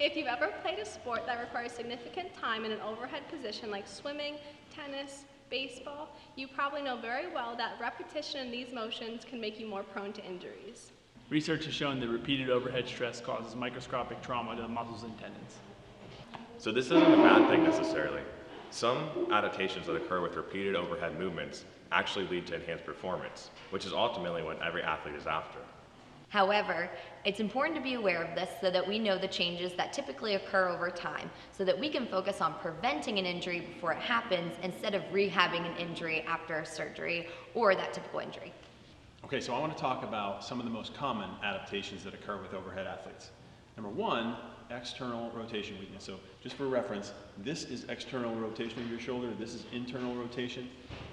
If you've ever played a sport that requires significant time in an overhead position like swimming, tennis, baseball, you probably know very well that repetition in these motions can make you more prone to injuries. Research has shown that repeated overhead stress causes microscopic trauma to the muscles and tendons. So this isn't a bad thing necessarily. Some adaptations that occur with repeated overhead movements actually lead to enhanced performance, which is ultimately what every athlete is after. However, it's important to be aware of this so that we know the changes that typically occur over time, so that we can focus on preventing an injury before it happens instead of rehabbing an injury after a surgery or that typical injury. Okay, so I want to talk about some of the most common adaptations that occur with overhead athletes. Number one, external rotation weakness. So just for reference, this is external rotation of your shoulder, this is internal rotation.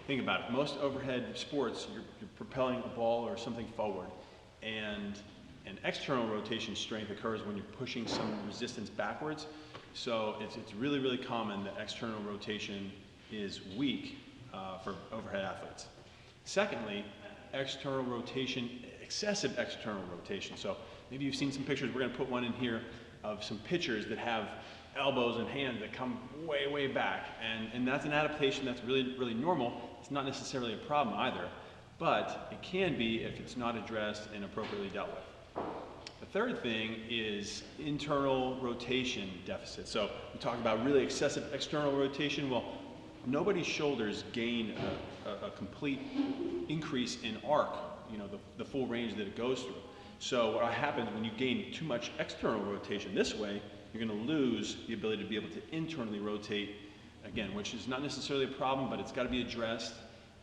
Think about it, most overhead sports, you're propelling a ball or something forward, and an external rotation strength occurs when you're pushing some resistance backwards. So it's really, really common that external rotation is weak for overhead athletes. Secondly, external rotation, excessive external rotation. So maybe you've seen some pictures, we're going to put one in here of some pitchers that have elbows and hands that come way, way back. And that's an adaptation that's really, really normal. It's not necessarily a problem either, but it can be if it's not addressed and appropriately dealt with. The third thing is internal rotation deficit. So we talk about really excessive external rotation. Well, nobody's shoulders gain a complete increase in arc, you know, the full range that it goes through. So what happens when you gain too much external rotation this way, you're going to lose the ability to be able to internally rotate again, which is not necessarily a problem, but it's got to be addressed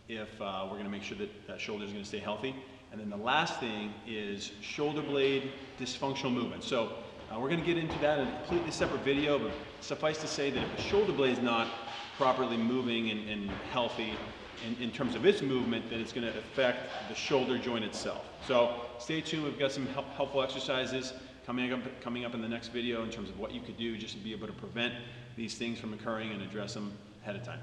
if we're going to make sure that that shoulder is going to stay healthy. And then the last thing is shoulder blade dysfunctional movement. So we're going to get into that in a completely separate video, but suffice to say that if the shoulder blade is not properly moving and healthy in terms of its movement, then it's going to affect the shoulder joint itself. So stay tuned, we've got some helpful exercises coming up in the next video in terms of what you could do just to be able to prevent these things from occurring and address them ahead of time.